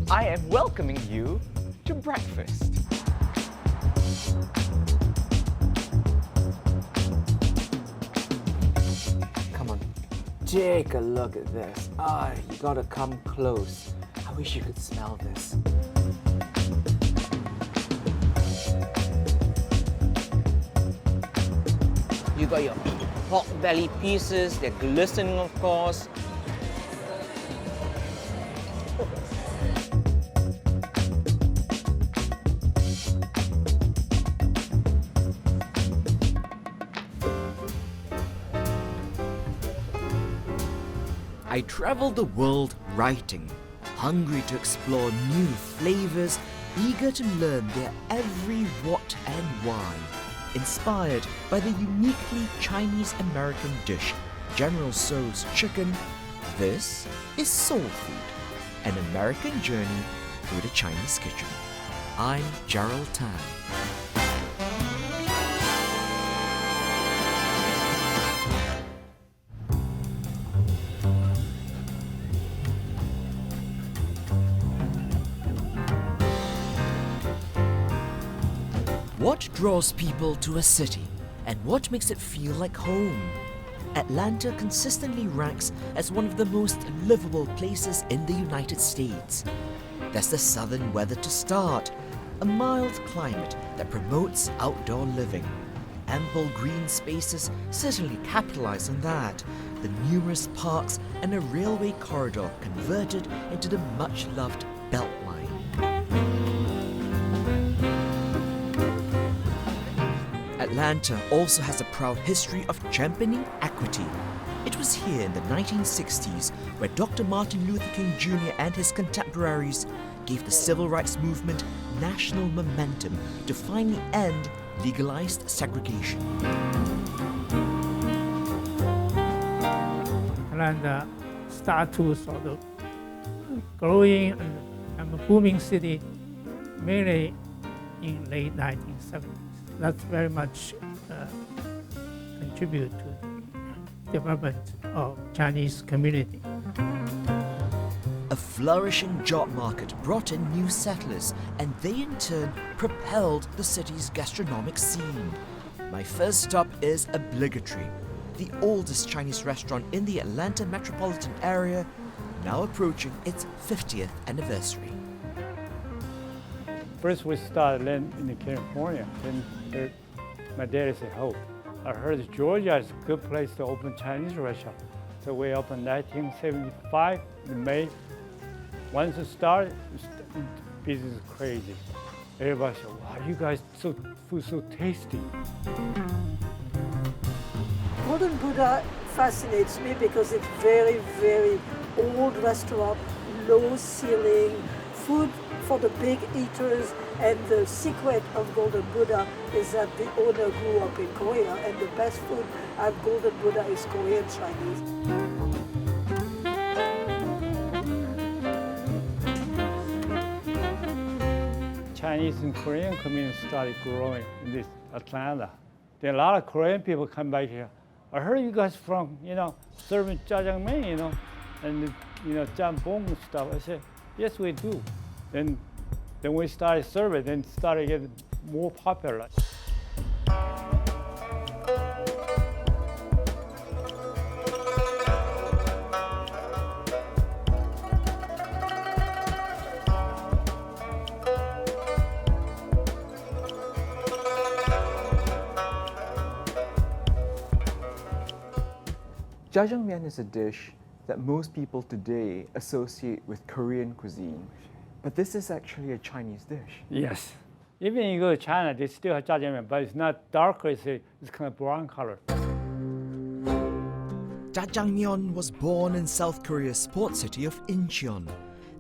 I am welcoming you to breakfast. Come on, take a look at this. You gotta come close. I wish you could smell this. You got your pork belly pieces, they're glistening, of course. I travel the world writing, hungry to explore new flavors, eager to learn their every what and why. Inspired by the uniquely Chinese-American dish, General Tso's chicken, this is Tso'l Food, an American journey through the Chinese kitchen. I'm Gerald Tan. What draws people to a city, and what makes it feel like home? Atlanta consistently ranks as one of the most livable places in the United States. There's the southern weather to start, a mild climate that promotes outdoor living. Ample green spaces certainly capitalize on that, the numerous parks and a railway corridor converted into the much-loved Beltline. Atlanta also has a proud history of championing equity. It was here in the 1960s where Dr. Martin Luther King Jr. and his contemporaries gave the civil rights movement national momentum to finally end legalized segregation. Atlanta started to sort of growing and a booming city mainly in late 1970s. That's very much contribute to the development of Chinese community. A flourishing job market brought in new settlers, and they in turn propelled the city's gastronomic scene. My first stop is obligatory, the oldest Chinese restaurant in the Atlanta metropolitan area, now approaching its 50th anniversary. First we started in California, then my dad said, "Oh, I heard Georgia is a good place to open Chinese restaurant." So we opened 1975 in May. Once it started, business is crazy. Everybody said, "Wow, you guys food so tasty." Golden Buddha fascinates me because it's very, very old restaurant, low ceiling, food for the big eaters, and the secret of Golden Buddha is that the owner grew up in Korea, and the best food at Golden Buddha is Korean Chinese. Chinese and Korean community started growing in this Atlanta. Then a lot of Korean people come back here. I heard you guys from, serving jjajangmyeon, and jambong and stuff. I said, yes, we do. Then we started serving, then started getting more popular. Jjajangmyeon is a dish that most people today associate with Korean cuisine, but this is actually a Chinese dish. Yes. Even you go to China, they still have jjajangmyeon, but it's not darker, it's kind of brown color. Jjajangmyeon was born in South Korea's port city of Incheon.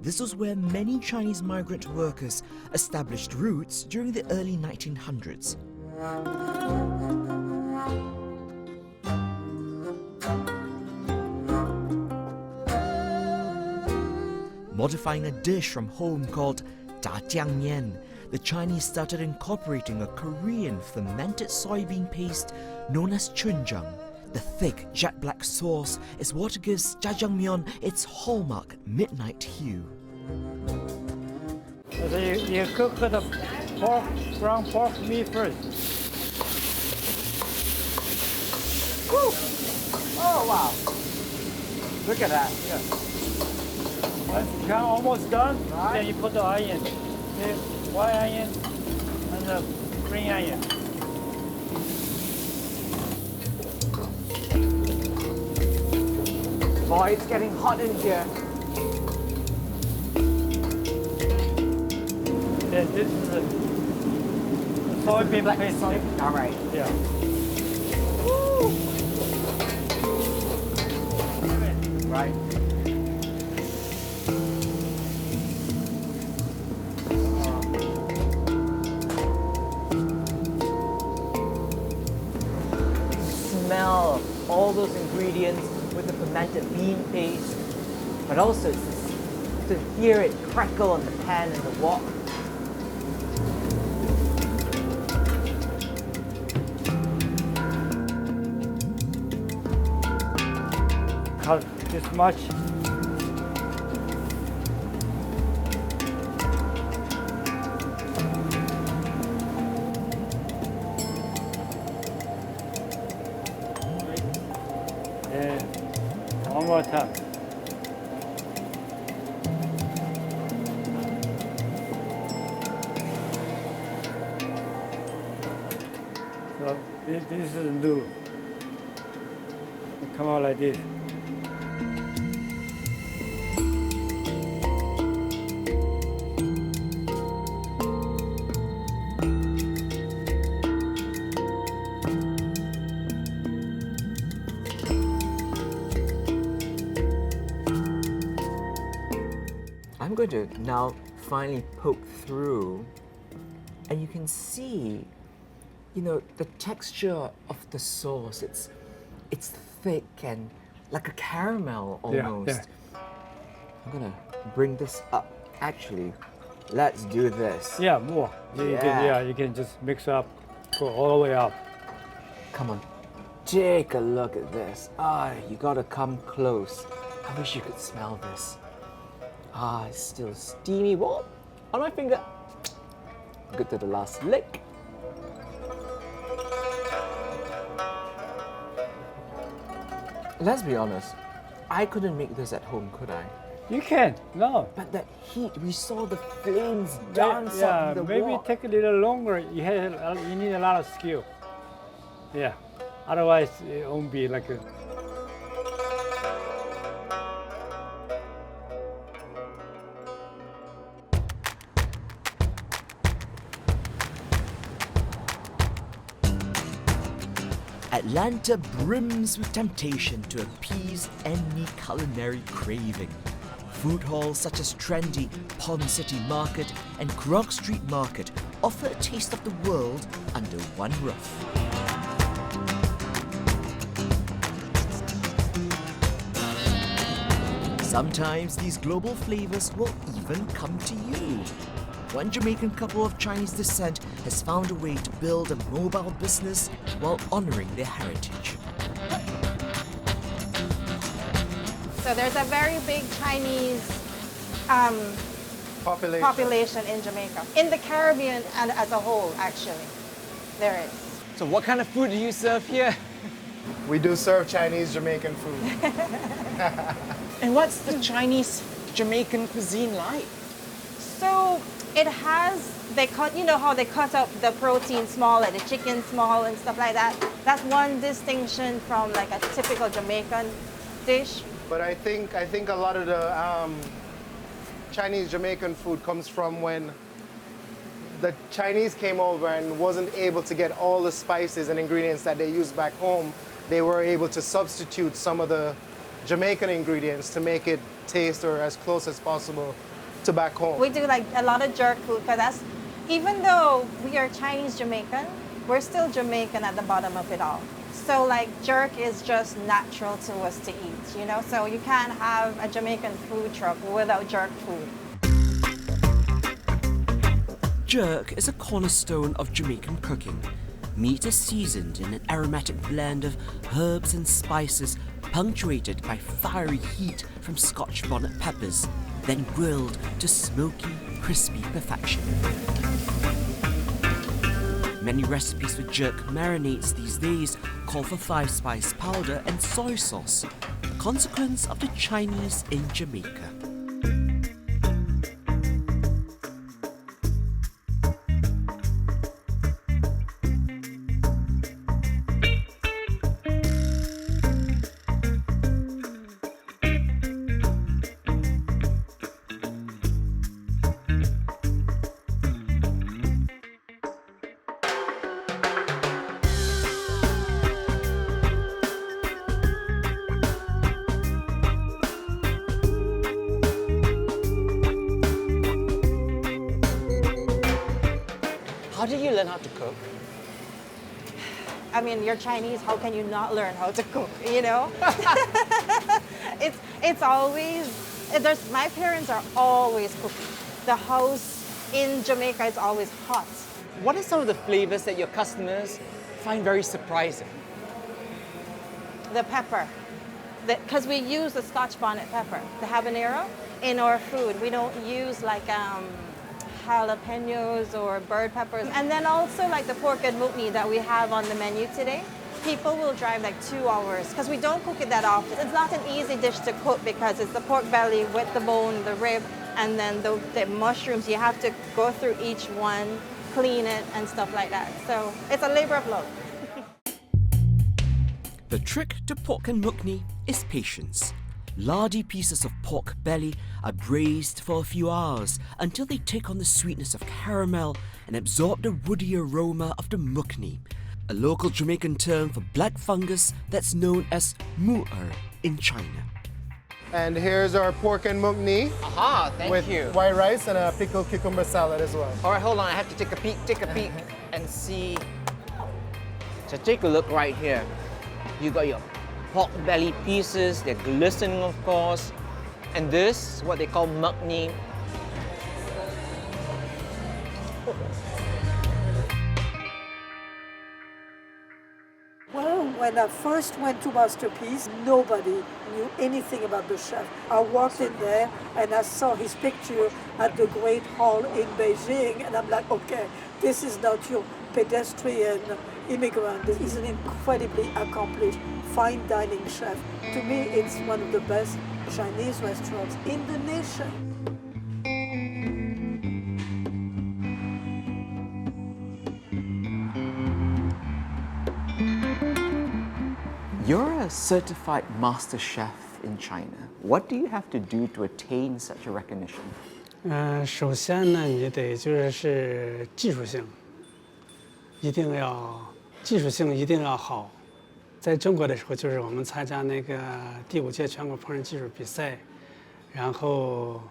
This was where many Chinese migrant workers established roots during the early 1900s. Modifying a dish from home called jjajangmyeon, the Chinese started incorporating a Korean fermented soybean paste known as chunjang. The thick jet black sauce is what gives jjajangmyeon its hallmark midnight hue. So you cook the pork, ground pork meat first. Woo! Oh wow! Look at that. Yeah. Once it's almost done, Right. then you put the onion. The white onion and the green onion. Boy, it's getting hot in here. Then this is the soybean Black paste. soy. All right. Yeah. Right. Smell all those ingredients with the fermented bean paste, but also to hear it crackle on the pan and the wok. Cut this much. And one more time. So this is the noodle. It come out like this. I'm going to now finally poke through, and you can see, you know, the texture of the sauce. It's thick and like a caramel almost. Yeah. I'm gonna bring this up. Actually, let's do this. Yeah, more. You can just mix up, go all the way up. Come on, take a look at this. Ah, you gotta come close. I wish you could smell this. Ah, it's still steamy. Whoa, on my finger. Good to the last lick. Let's be honest, I couldn't make this at home, could I? You can, no. But that heat, we saw the flames dance Yeah, up the maybe wok. take a little longer. You need a lot of skill. Yeah, otherwise it won't be like a. Atlanta brims with temptation to appease any culinary craving. Food halls such as trendy Pond City Market and Grog Street Market offer a taste of the world under one roof. Sometimes these global flavors will even come to you. One Jamaican couple of Chinese descent has found a way to build a mobile business while honoring their heritage. So there's a very big Chinese population in Jamaica. In the Caribbean and as a whole, actually, there is. So what kind of food do you serve here? We do serve Chinese Jamaican food. And what's the Chinese Jamaican cuisine like? So it has, you know how they cut up the protein small, like the chicken small and stuff like that? That's one distinction from like a typical Jamaican dish. But I think a lot of the Chinese Jamaican food comes from when the Chinese came over and wasn't able to get all the spices and ingredients that they use back home. They were able to substitute some of the Jamaican ingredients to make it taste or as close as possible to back home. We do like a lot of jerk food because that's, even though we are Chinese Jamaican, we're still Jamaican at the bottom of it all. So like jerk is just natural to us to eat, you know? So you can't have a Jamaican food truck without jerk food. Jerk is a cornerstone of Jamaican cooking. Meat is seasoned in an aromatic blend of herbs and spices, punctuated by fiery heat from Scotch bonnet peppers, then grilled to smoky, crispy perfection. Many recipes for jerk marinades these days call for 5-spice powder and soy sauce, a consequence of the Chinese in Jamaica. How did you learn how to cook? I mean, you're Chinese, how can you not learn how to cook, you know? it's always, my parents are always cooking. The house in Jamaica is always hot. What are some of the flavors that your customers find very surprising? The pepper, because we use the Scotch bonnet pepper, the habanero, in our food. We don't use like jalapenos or bird peppers. And then also like the pork and mukni that we have on the menu today. People will drive like 2 hours because we don't cook it that often. It's not an easy dish to cook because it's the pork belly with the bone, the rib, and then the mushrooms. You have to go through each one, clean it and stuff like that. So it's a labor of love. The trick to pork and mukni is patience. Lardy pieces of pork belly are braised for a few hours until they take on the sweetness of caramel and absorb the woody aroma of the mukni, a local Jamaican term for black fungus that's known as mu'er in China. And here's our pork and mukni Aha, thank with you. white rice and a pickled cucumber salad as well. All right, hold on, I have to take a peek and see. So take a look right here. You got your pork belly pieces, they're glistening of course. And this, what they call mukni. Well, when I first went to Masterpiece, nobody knew anything about the chef. I walked in there and I saw his picture at the Great Hall in Beijing, and I'm like, okay, this is not your pedestrian immigrant. This is an incredibly accomplished, fine dining chef. To me, it's one of the best Chinese restaurants in the nation. You're a certified master chef in China. What do you have to do to attain such a recognition? 首先呢，你得就是技术性一定要好。在中国的时候，就是我们参加那个第5届全国烹饪技术比赛，然后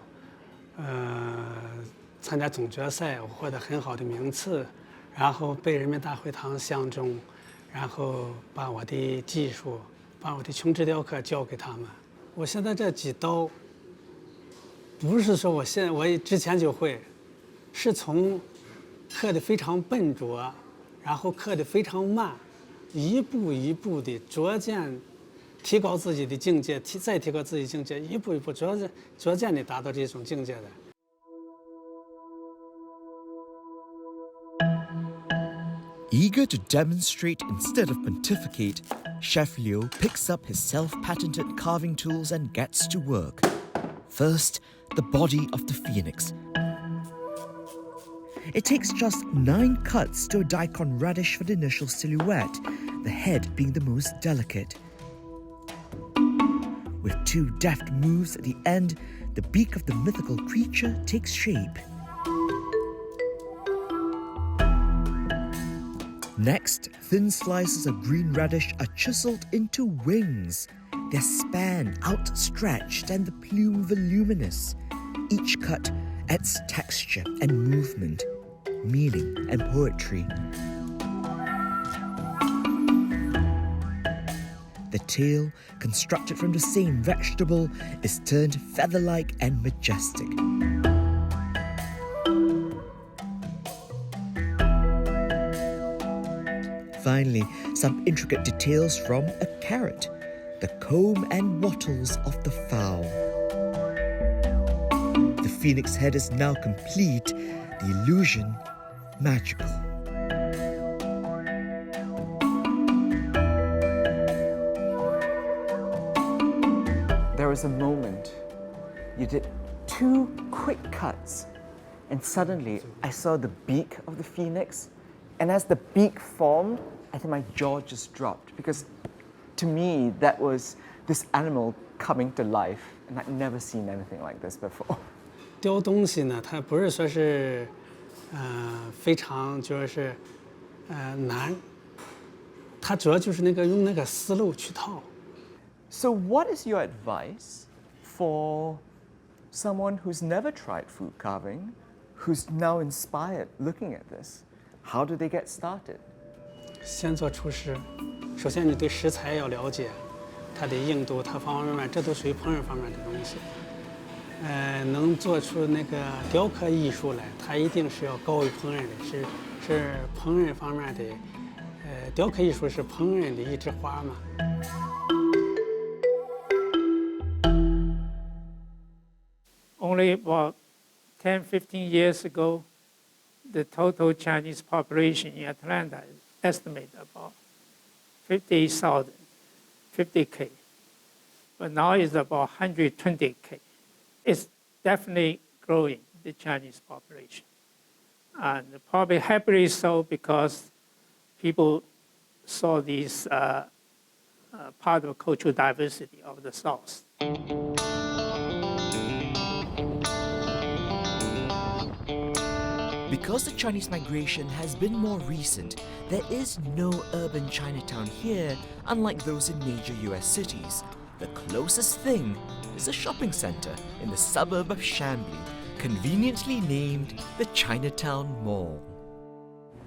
参加总决赛，我获得很好的名次，然后被人民大会堂相中，然后把我的技术，把我的琼脂雕刻交给他们。我现在这几刀，不是说我之前就会，是从刻得非常笨拙，然后刻得非常慢，一步一步的逐渐提高自己的境界，再提高自己境界，一步一步逐渐的达到这种境界的。Eager to demonstrate instead of pontificate, Chef Liu picks up his self-patented carving tools and gets to work. First, the body of the phoenix. It takes just 9 cuts to a daikon radish for the initial silhouette, the head being the most delicate. With 2 deft moves at the end, the beak of the mythical creature takes shape. Next, thin slices of green radish are chiseled into wings, their span outstretched and the plume voluminous. Each cut adds texture and movement, meaning and poetry. The tail, constructed from the same vegetable, is turned feather-like and majestic. finally, some intricate details from a carrot, the comb and wattles of the fowl. The phoenix head is now complete, the illusion magical. There was a moment you did 2 quick cuts, and suddenly I saw the beak of the phoenix, and as the beak formed, I think my jaw just dropped, because to me that was this animal coming to life, and I'd never seen anything like this before. 雕东西呢，它不是说是，非常就是难，它主要就是用那个思路去套。 So what is your advice for someone who's never tried food carving, who's now inspired looking at this? How do they get started? 先做厨师，首先你对食材要了解，它的硬度，它方方面面，这都属于烹饪方面的东西。能做出那个雕刻艺术来，它一定是要高于烹饪的，是烹饪方面的，雕刻艺术是烹饪的一枝花嘛。 Only about 10, 15 years ago, the total Chinese population in Atlanta is estimated about 50,000, 50K. But now it's about 120K. It's definitely growing, the Chinese population. And probably happily so because people saw this part of cultural diversity of the South. Because the Chinese migration has been more recent, there is no urban Chinatown here, unlike those in major US cities. The closest thing is a shopping center in the suburb of Chambly, conveniently named the Chinatown Mall.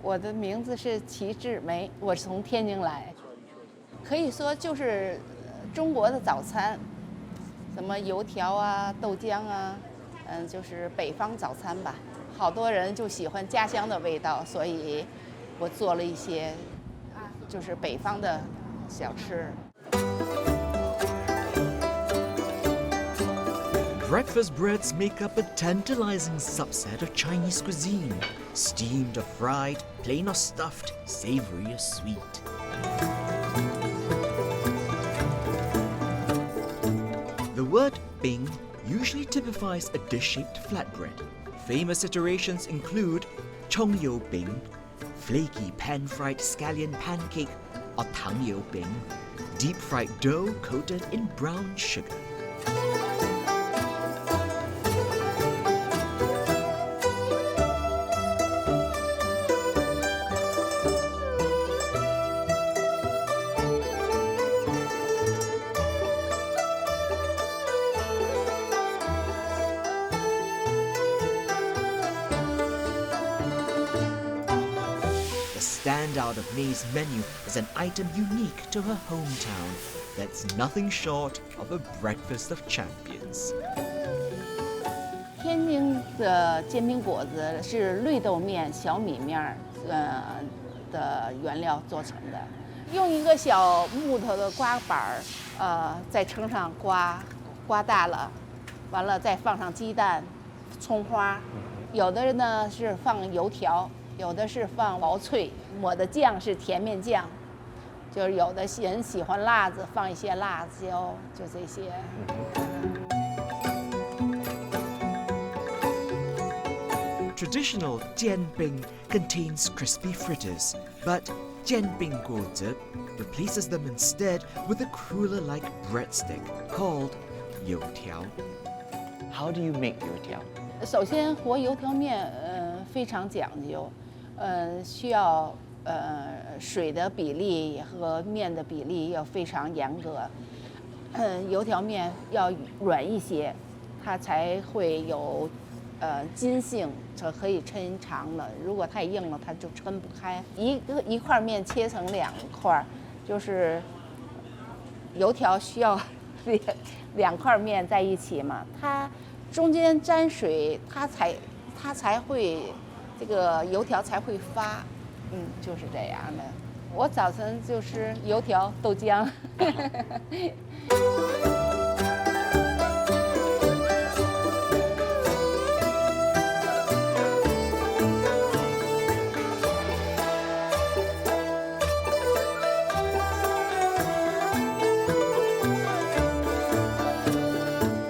我的名字是齐志梅，我是从天津来，可以说就是中国的早餐，什么油条啊、豆浆啊，就是北方早餐吧。好多人就喜欢家乡的味道，所以我做了一些就是北方的小吃。 Breakfast breads make up a tantalizing subset of Chinese cuisine. Steamed or fried, plain or stuffed, savory or sweet. The word bing usually typifies a dish-shaped flatbread. Famous iterations include chongyou bing, flaky pan-fried scallion pancake, or tangyou bing, deep-fried dough coated in brown sugar. Standout of May's menu is an item unique to her hometown that's nothing short of a breakfast of champions. 天津的煎饼果子是绿豆面、小米面的原料做成的，用一个小木头的刮板在称上刮大了，完了再放上鸡蛋、葱花，有的人呢是放油条。 有的是放薄脆，抹的酱是甜面酱，就是有的人喜欢辣子，放一些辣椒，就这些。Traditional jianbing contains crispy fritters, but jianbing guozi replaces them instead with a cruller-like breadstick called youtiao. How do you make youtiao? 首先和油条面非常讲究。 需要水的比例和面的比例要非常严格，油条面要软一些，它才会有筋性，这可以抻长了。如果太硬了，它就抻不开。一块面切成2块，就是油条需要2块面在一起嘛，它中间沾水，它才会。 这个油条才会发，就是这样的。我早晨就吃油条、豆浆。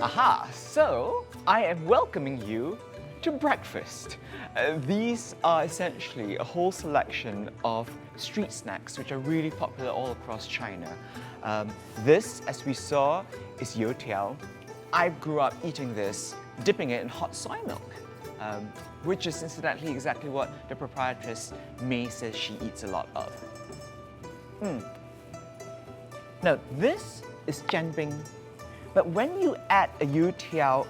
Aha! So, I am welcoming you to breakfast. These are essentially a whole selection of street snacks which are really popular all across China. This, as we saw, is youtiao. I grew up eating this, dipping it in hot soy milk, which is incidentally exactly what the proprietress May says she eats a lot of. Now, this is jianbing. But when you add a youtiao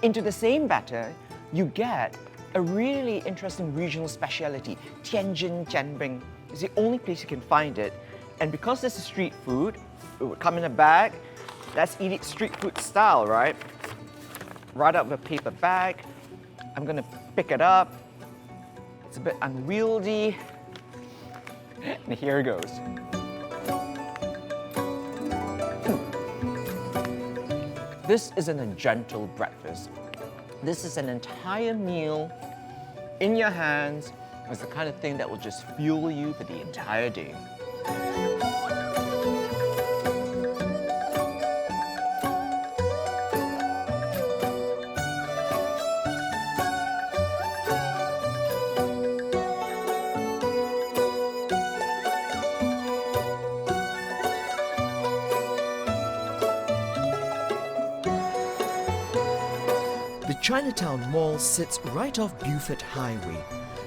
into the same batter, you get a really interesting regional speciality. Tianjin jianbing is the only place you can find it. And because this is street food, it would come in a bag. Let's eat it street food style, right? Right out of a paper bag. I'm gonna pick it up. It's a bit unwieldy. And here it goes. This isn't a gentle breakfast. This is an entire meal in your hands. It's the kind of thing that will just fuel you for the entire day. The Chinatown Mall sits right off Beaufort Highway.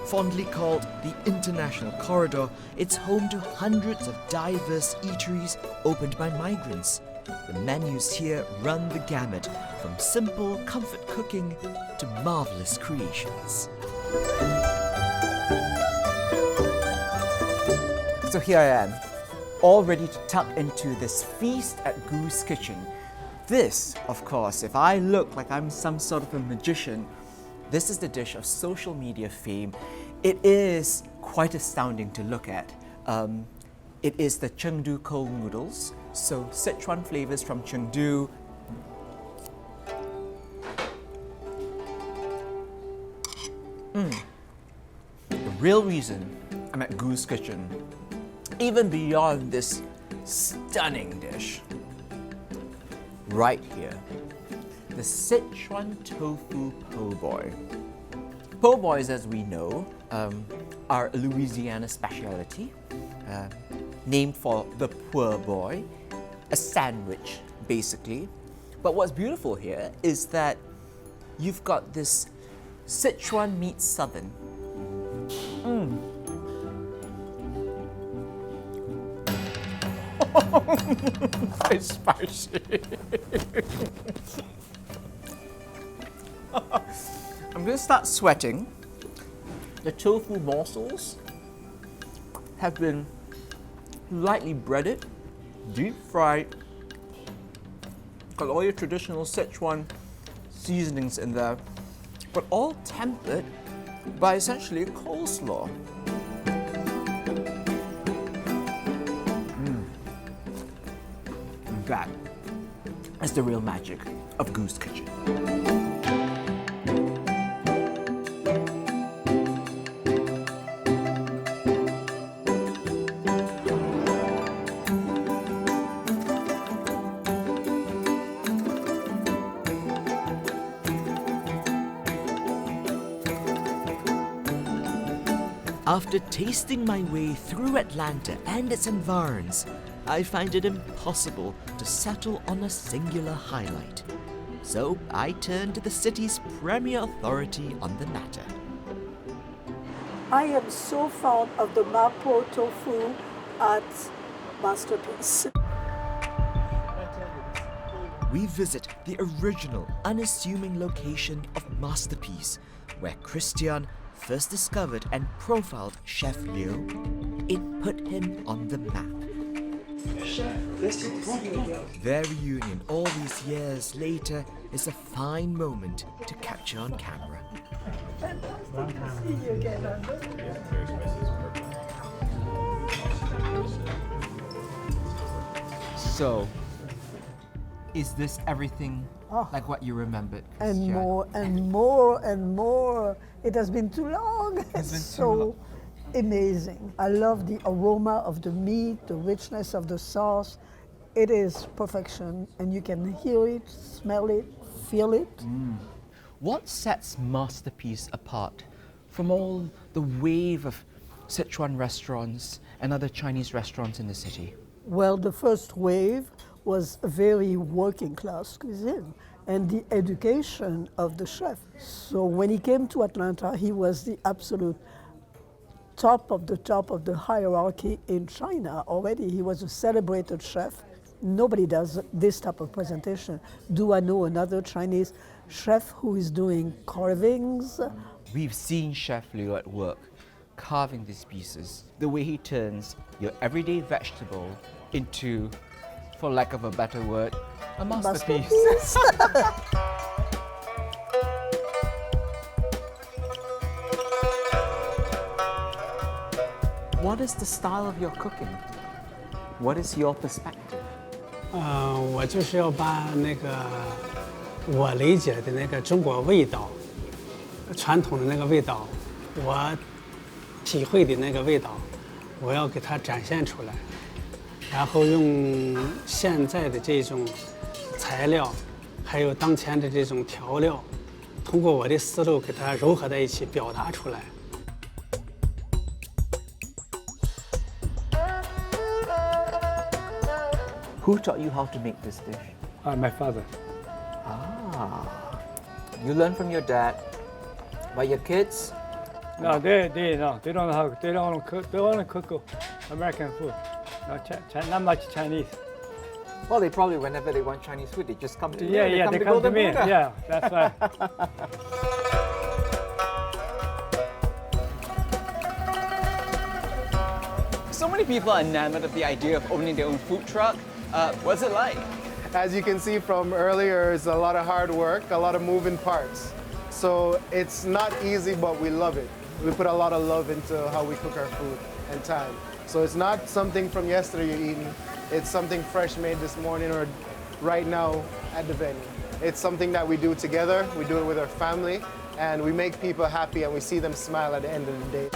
Fondly called the International Corridor, it's home to hundreds of diverse eateries opened by migrants. The menus here run the gamut, from simple comfort cooking to marvelous creations. So here I am, all ready to tuck into this feast at Goose Kitchen. This, of course, if I look like I'm some sort of a magician, this is the dish of social media fame. It is quite astounding to look at. It is the Chengdu cold noodles, so Sichuan flavors from Chengdu. The real reason I'm at Goose Kitchen, even beyond this stunning dish, right here, the Sichuan tofu po' boy. Po' boys, as we know, are a Louisiana specialty, named for the poor boy, a sandwich, basically. But what's beautiful here is that you've got this Sichuan meets Southern. It's spicy. I'm going to start sweating. The tofu morsels have been lightly breaded, deep fried, got all your traditional Sichuan seasonings in there, but all tempered by essentially a coleslaw. That is the real magic of Goose Kitchen. After tasting my way through Atlanta and its environs, I find it impossible to settle on a singular highlight. So I turn to the city's premier authority on the matter. I am so fond of the mapo tofu at Masterpiece. We visit the original, unassuming location of Masterpiece, where Christian first discovered and profiled Chef Liu. It put him on the map. Their reunion all these years later is a fine moment to capture on camera. Fantastic to see you again, Andrew. So, is this everything Oh. like what you remembered? And Christian? more and more and more. It has been too long. It's been too so long. amazing. I love the aroma of the meat, the richness of the sauce. It is perfection, and you can hear it, smell it, feel it. What sets Masterpiece apart from all the wave of Sichuan restaurants and other Chinese restaurants in the city? Well, the first wave was a very working class cuisine and the education of the chef. So when he came to Atlanta, he was the absolute top of the hierarchy in China already. He was a celebrated chef. Nobody does this type of presentation. Do I know another Chinese chef who is doing carvings? We've seen Chef Liu at work carving these pieces. The way he turns your everyday vegetable into, for lack of a better word, a masterpiece. What is the style of your cooking? What is your perspective? 我就是要把那个我理解的那个中国味道，传统的那个味道，我体会的那个味道，我要给它展现出来，然后用现在的这种材料，还有当前的这种调料，通过我的思路给它糅合在一起，表达出来。 Who taught you how to make this dish? My father. Ah, you learned from your dad. But your kids? No, they don't know how. They don't want to cook. They want to cook American food. Not much Chinese. Well, they probably, whenever they want Chinese food, they just come to you. Yeah, they come to me. Yeah, that's right. So many people are enamored of the idea of owning their own food truck. What's it like? As you can see from earlier, it's a lot of hard work, a lot of moving parts. So it's not easy, but we love it. We put a lot of love into how we cook our food and time. So it's not something from yesterday you're eating. It's something fresh made this morning or right now at the venue. It's something that we do together. We do it with our family, and we make people happy, and we see them smile at the end of the day.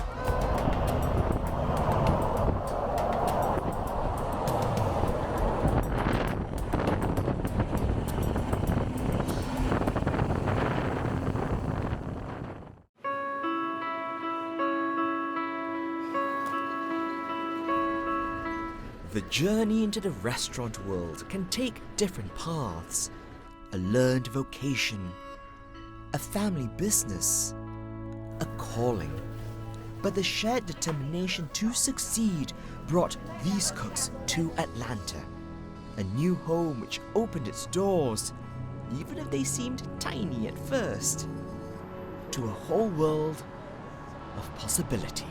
The journey into the restaurant world can take different paths. A learned vocation, a family business, a calling. But the shared determination to succeed brought these cooks to Atlanta, a new home which opened its doors, even if they seemed tiny at first, to a whole world of possibility.